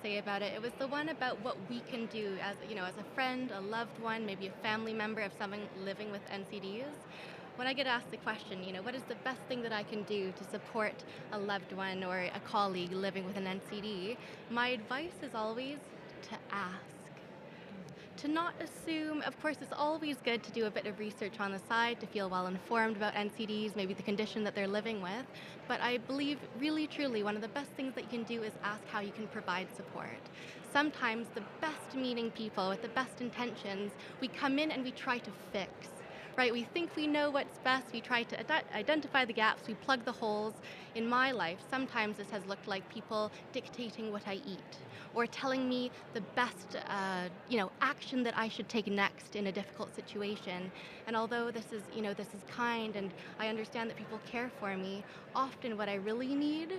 say about it. It was the one about what we can do as, as a friend, a loved one, maybe a family member of someone living with NCDs. When I get asked the question, what is the best thing that I can do to support a loved one or a colleague living with an NCD, my advice is always to ask. To not assume, of course, it's always good to do a bit of research on the side to feel well informed about NCDs, maybe the condition that they're living with. But I believe, really, truly, one of the best things that you can do is ask how you can provide support. Sometimes the best meaning people with the best intentions, we come in and we try to fix. Right, we think we know what's best, we try to identify the gaps, we plug the holes. In my life, sometimes this has looked like people dictating what I eat, or telling me the best action that I should take next in a difficult situation. And although this is kind and I understand that people care for me, often what I really need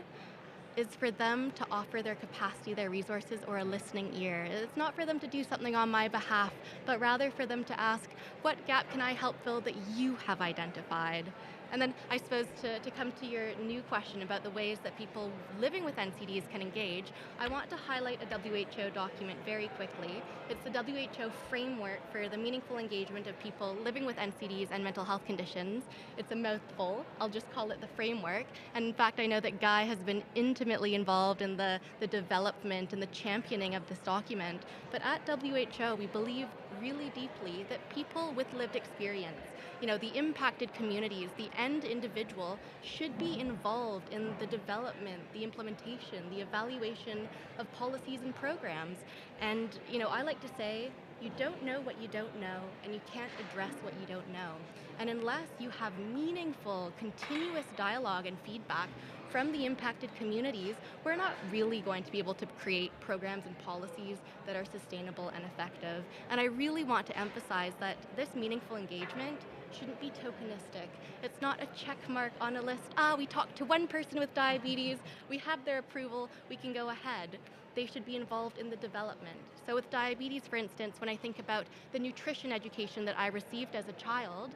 is for them to offer their capacity, their resources, or a listening ear. It's not for them to do something on my behalf, but rather for them to ask, what gap can I help fill that you have identified? And then I suppose to come to your new question about the ways that people living with NCDs can engage, I want to highlight a WHO document very quickly. It's the WHO framework for the meaningful engagement of people living with NCDs and mental health conditions. It's a mouthful. I'll just call it the framework. And in fact, I know that Guy has been intimately involved in the development and the championing of this document. But at WHO, we believe really deeply that people with lived experience, the impacted communities, the end individual, should be involved in the development, the implementation, the evaluation of policies and programs. And, I like to say, you don't know what you don't know, and you can't address what you don't know. And unless you have meaningful, continuous dialogue and feedback from the impacted communities, we're not really going to be able to create programs and policies that are sustainable and effective. And I really want to emphasize that this meaningful engagement shouldn't be tokenistic. It's not a check mark on a list. We talked to one person with diabetes, we have their approval, we can go ahead. They should be involved in the development. So with diabetes, for instance, when I think about the nutrition education that I received as a child,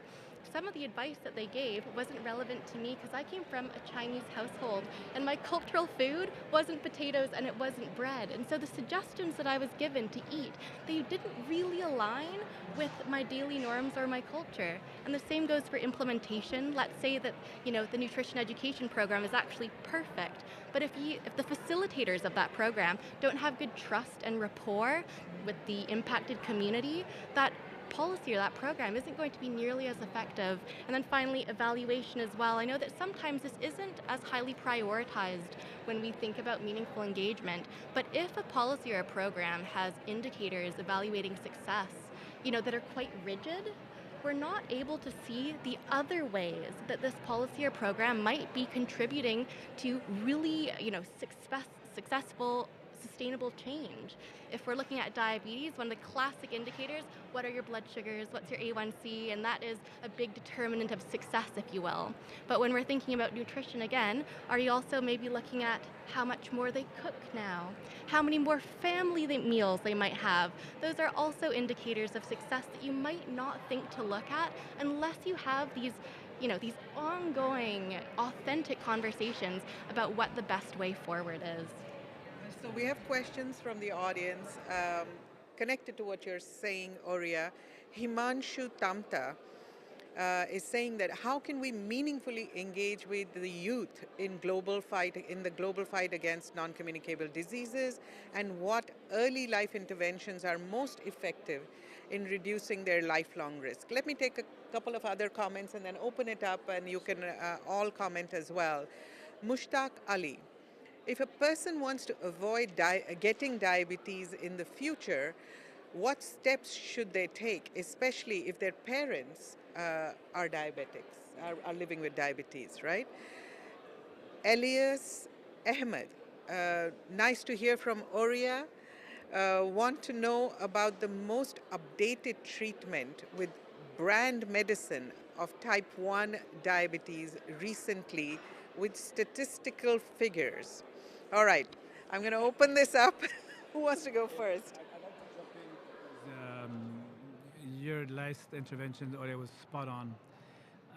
some of the advice that they gave wasn't relevant to me because I came from a Chinese household and my cultural food wasn't potatoes and it wasn't bread. And so the suggestions that I was given to eat, they didn't really align with my daily norms or my culture. And the same goes for implementation. Let's say that, the nutrition education program is actually perfect, but if the facilitators of that program don't have good trust and rapport with the impacted community, that policy or that program isn't going to be nearly as effective. And then finally, evaluation as well. I know that sometimes this isn't as highly prioritized when we think about meaningful engagement, but if a policy or a program has indicators evaluating success, that are quite rigid, we're not able to see the other ways that this policy or program might be contributing to really, successful sustainable change. If we're looking at diabetes, one of the classic indicators, what are your blood sugars, what's your A1C, and that is a big determinant of success, if you will. But when we're thinking about nutrition again, are you also maybe looking at how much more they cook now, how many more family meals they might have? Those are also indicators of success that you might not think to look at unless you have these ongoing, authentic conversations about what the best way forward is. So we have questions from the audience connected to what you're saying, Oriya. Himanshu Tamta is saying that how can we meaningfully engage with the youth in the global fight against non-communicable diseases, and what early life interventions are most effective in reducing their lifelong risk? Let me take a couple of other comments and then open it up, and you can all comment as well. Mushtaq Ali. If a person wants to avoid getting diabetes in the future, what steps should they take, especially if their parents are diabetics, are living with diabetes, right? Elias Ahmed, nice to hear from Oriya. Want to know about the most updated treatment with brand medicine of type 1 diabetes recently with statistical figures. All right, I'm going to open this up. Who wants to go first? Your last intervention, Aurea, was spot on.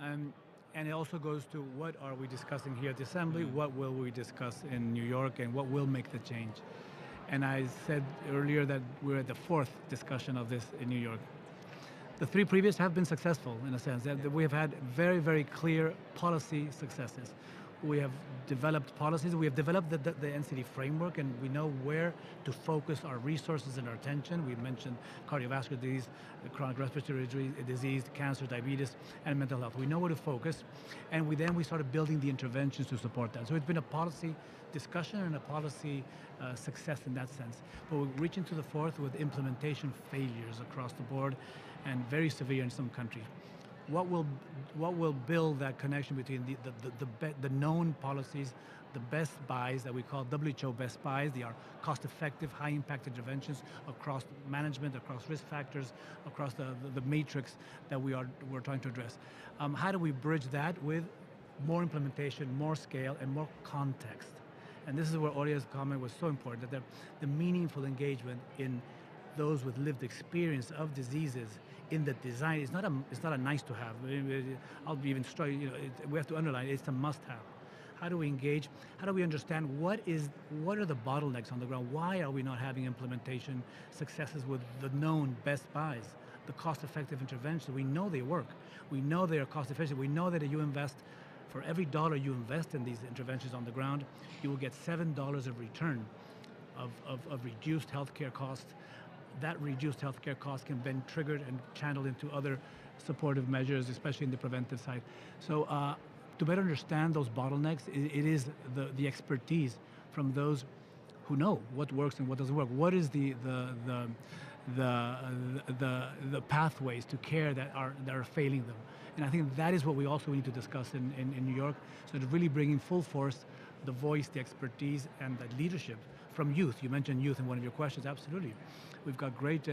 And it also goes to what are we discussing here at the Assembly, what will we discuss in New York, and what will make the change. And I said earlier that we're at the fourth discussion of this in New York. The three previous have been successful in a sense. That we have had very, very clear policy successes. We have developed policies, we have developed the NCD framework, and we know where to focus our resources and our attention. We mentioned cardiovascular disease, chronic respiratory disease, cancer, diabetes, and mental health. We know where to focus, and we started building the interventions to support that. So it's been a policy discussion and a policy success in that sense. But we're reaching to the fourth with implementation failures across the board, and very severe in some countries. What will build that connection between the known policies, the best buys that we call WHO best buys? They are cost-effective, high-impact interventions across management, across risk factors, across the matrix that we're trying to address. How do we bridge that with more implementation, more scale, and more context? And this is where Oria's comment was so important, that the meaningful engagement in those with lived experience of diseases in the design is not a nice to have. I'll be even strong. We have to underline it's a must-have. How do we engage? How do we understand what are the bottlenecks on the ground? Why are we not having implementation successes with the known best buys, the cost-effective interventions? We know they work. We know they are cost-efficient. We know that if you invest, for every dollar you invest in these interventions on the ground, you will get $7 of return of reduced healthcare costs. That reduced healthcare cost can then triggered and channeled into other supportive measures, especially in the preventive side. So to better understand those bottlenecks, it is the expertise from those who know what works and what doesn't work. What is the pathways to care that are failing them? And I think that is what we also need to discuss in New York. So to really bring in full force the voice, the expertise, and the leadership from youth. You mentioned youth in one of your questions. Absolutely. We've got great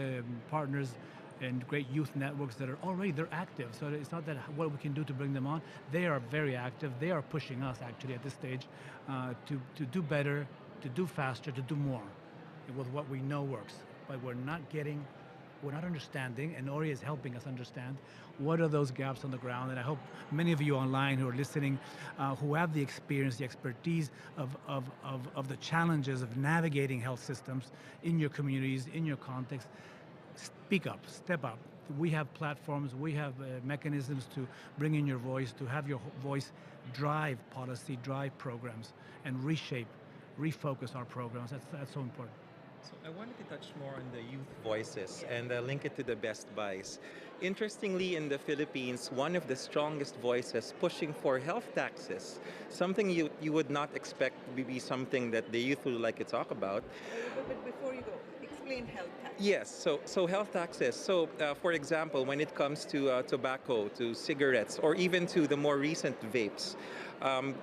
partners and great youth networks that they're active. So it's not that what we can do to bring them on. They are very active. They are pushing us actually at this stage to do better, to do faster, to do more with what we know works. But we're not understanding, and Ori is helping us understand what are those gaps on the ground. And I hope many of you online who are listening, who have the experience, the expertise of the challenges of navigating health systems in your communities, in your context, speak up, step up. We have platforms, we have mechanisms to bring in your voice, to have your voice drive policy, drive programs, and refocus our programs. That's so important. So I wanted to touch more on the youth voices and link it to the best buys. Interestingly, in the Philippines, one of the strongest voices pushing for health taxes, something you would not expect to be something that the youth would like to talk about. But before you go, explain health tax. Yes, so health taxes. So for example, when it comes to tobacco, to cigarettes, or even to the more recent vapes,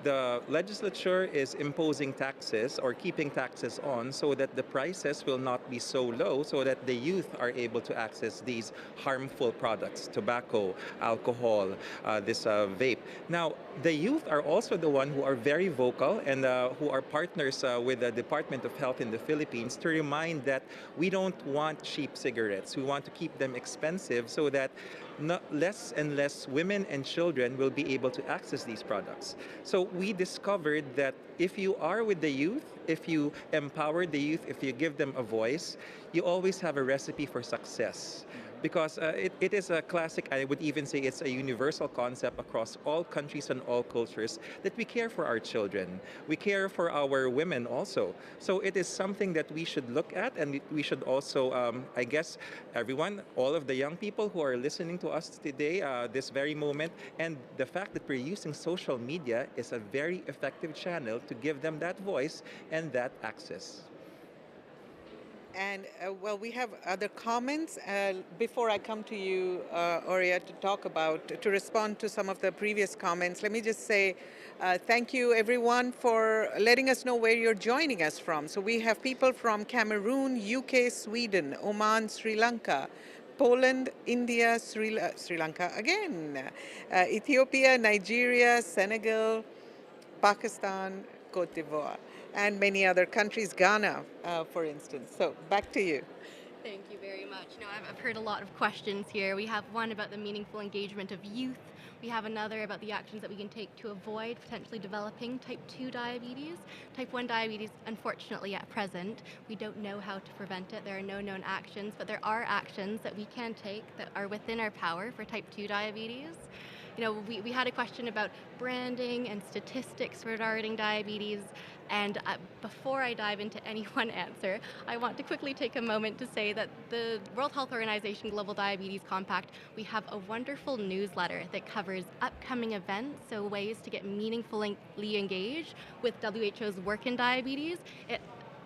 the legislature is imposing taxes or keeping taxes on so that the prices will not be so low, so that the youth are able to access these harmful products, tobacco, alcohol, this vape. Now, the youth are also the one who are very vocal and who are partners with the Department of Health in the Philippines to remind that we don't want cheap cigarettes. We want to keep them expensive so that less and less women and children will be able to access these products. So we discovered that if you are with the youth, if you empower the youth, if you give them a voice, you always have a recipe for success. Because it is a classic, I would even say it's a universal concept across all countries and all cultures, that we care for our children. We care for our women also. So it is something that we should look at, and we should also, I guess, everyone, all of the young people who are listening to us today, this very moment, and the fact that we're using social media is a very effective channel to give them that voice and that access. And well, we have other comments. Before I come to you, Oria, to respond to some of the previous comments, let me just say thank you everyone for letting us know where you're joining us from. So we have people from Cameroon, UK, Sweden, Oman, Sri Lanka, Poland, India, Sri Lanka again, Ethiopia, Nigeria, Senegal, Pakistan, Cote d'Ivoire, and many other countries, Ghana, for instance. So back to you. Thank you very much. I've heard a lot of questions here. We have one about the meaningful engagement of youth. We have another about the actions that we can take to avoid potentially developing type 2 diabetes. Type 1 diabetes, unfortunately at present, we don't know how to prevent it. There are no known actions, but there are actions that we can take that are within our power for type 2 diabetes. You know, we had a question about branding and statistics regarding diabetes, and before I dive into any one answer, I want to quickly take a moment to say that the World Health Organization Global Diabetes Compact, we have a wonderful newsletter that covers upcoming events, so ways to get meaningfully engaged with WHO's work in diabetes. It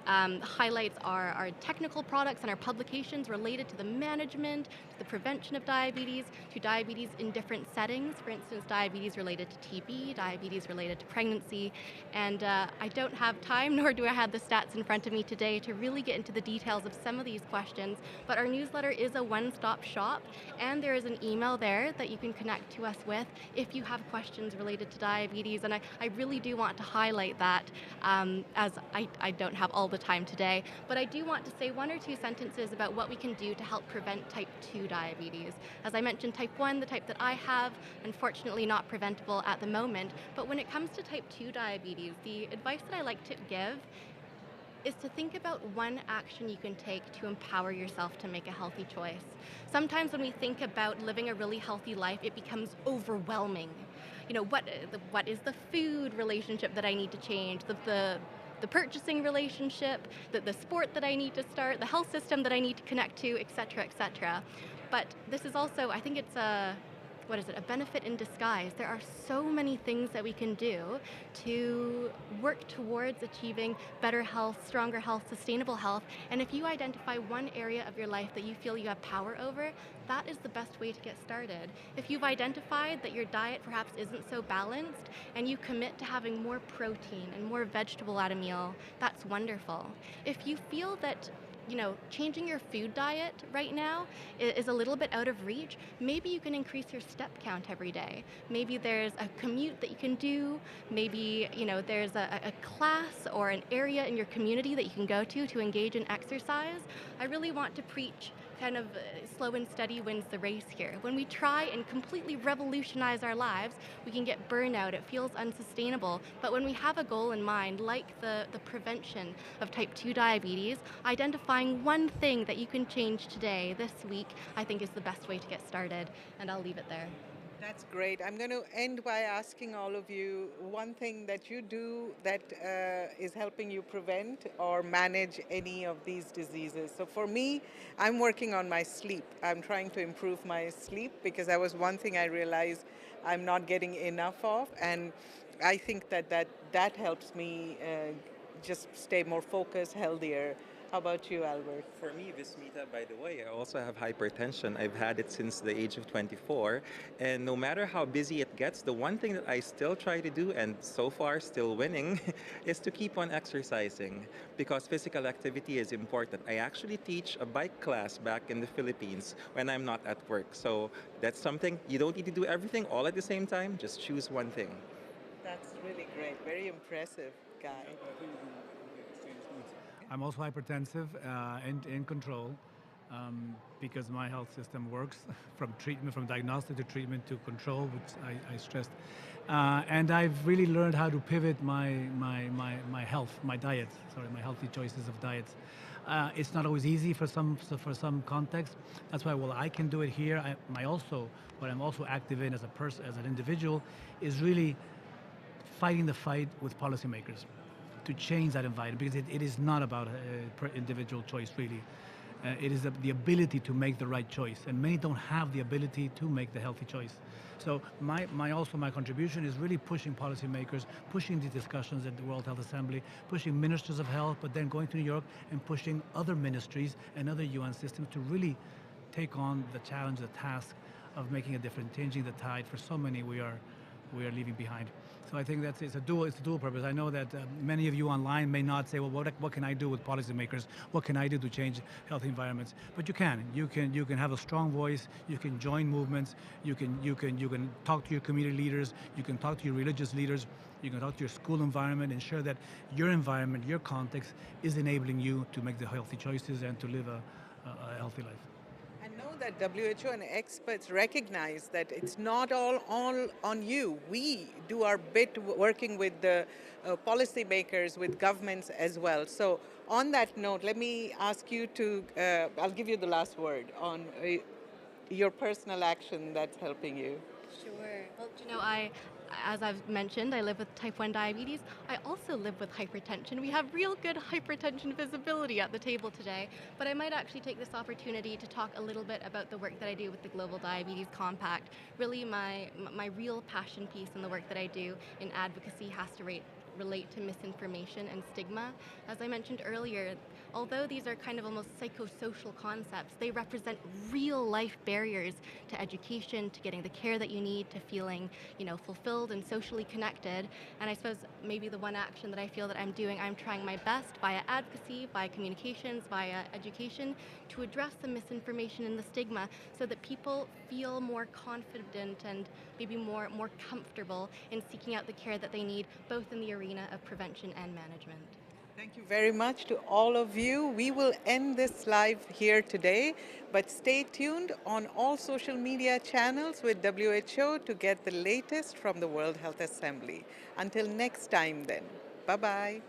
highlights our technical products and our publications related to the management, to the prevention of diabetes, to diabetes in different settings. For instance, diabetes related to TB, diabetes related to pregnancy. And I don't have time, nor do I have the stats in front of me today to really get into the details of some of these questions, but our newsletter is a one-stop shop, and there is an email there that you can connect to us with if you have questions related to diabetes. And I really do want to highlight that, as I don't have all the time today, but I do want to say one or two sentences about what we can do to help prevent type 2 diabetes. As I mentioned, type 1, the type that I have, unfortunately not preventable at the moment, but when it comes to type 2 diabetes, the advice that I like to give is to think about one action you can take to empower yourself to make a healthy choice. Sometimes when we think about living a really healthy life, it becomes overwhelming. You know, what is the food relationship that I need to change, the purchasing relationship, the sport that I need to start, the health system that I need to connect to, et cetera, et cetera. But this is also, I think it's a benefit in disguise. There are so many things that we can do to work towards achieving better health, stronger health, sustainable health. And if you identify one area of your life that you feel you have power over, that is the best way to get started. If you've identified that your diet perhaps isn't so balanced and you commit to having more protein and more vegetable at a meal, that's wonderful. If you feel that changing your food diet right now is a little bit out of reach, maybe you can increase your step count every day. Maybe there's a commute that you can do. Maybe, there's a class or an area in your community that you can go to engage in exercise. I really want to preach kind of slow and steady wins the race here. When we try and completely revolutionize our lives, we can get burnout. It feels unsustainable. But when we have a goal in mind, like the prevention of type 2 diabetes, identifying one thing that you can change today, this week, I think is the best way to get started. And I'll leave it there. That's great. I'm going to end by asking all of you one thing that you do that is helping you prevent or manage any of these diseases. So for me, I'm working on my sleep. I'm trying to improve my sleep because that was one thing I realized I'm not getting enough of. And I think that helps me just stay more focused, healthier. How about you, Albert? For me, Vismita, by the way, I also have hypertension. I've had it since the age of 24. And no matter how busy it gets, the one thing that I still try to do, and so far still winning, is to keep on exercising because physical activity is important. I actually teach a bike class back in the Philippines when I'm not at work. So that's something, you don't need to do everything all at the same time, just choose one thing. That's really great. Very impressive, Guy. I'm also hypertensive and in control because my health system works from treatment, from diagnostic to treatment to control, which I stressed. And I've really learned how to pivot my health, my diet, my healthy choices of diets. It's not always easy for some context. That's why while I can do it here, what I'm also active in as a person, as an individual, is really fighting the fight with policymakers to change that environment, because it is not about per individual choice, really. It is the ability to make the right choice, and many don't have the ability to make the healthy choice. So my contribution is really pushing policymakers, pushing these discussions at the World Health Assembly, pushing ministers of health, but then going to New York and pushing other ministries and other UN systems to really take on the challenge, the task of making a difference, changing the tide for so many we are leaving behind. So I think it's a dual purpose. I know that many of you online may not say, well, what can I do with policymakers? What can I do to change healthy environments? But you can have a strong voice. You can join movements. You can talk to your community leaders. You can talk to your religious leaders. You can talk to your school environment. Ensure that your environment, your context, is enabling you to make the healthy choices and to live a healthy life. And know that WHO and experts recognize that it's not all on you. We do our bit working with the policymakers, with governments as well. So on that note, let me ask you to, I'll give you the last word on your personal action that's helping you. Sure. Well, as I've mentioned, I live with type 1 diabetes. I also live with hypertension. We have real good hypertension visibility at the table today, but I might actually take this opportunity to talk a little bit about the work that I do with the Global Diabetes Compact. Really, my real passion piece in the work that I do in advocacy has to relate to misinformation and stigma. As I mentioned earlier, although these are kind of almost psychosocial concepts, they represent real life barriers to education, to getting the care that you need, to feeling, fulfilled and socially connected. And I suppose maybe the one action that I feel that I'm doing, I'm trying my best via advocacy, via communications, via education, to address the misinformation and the stigma so that people feel more confident and maybe more comfortable in seeking out the care that they need, both in the arena of prevention and management. Thank you very much to all of you. We will end this live here today, but stay tuned on all social media channels with WHO to get the latest from the World Health Assembly. Until next time then, bye-bye.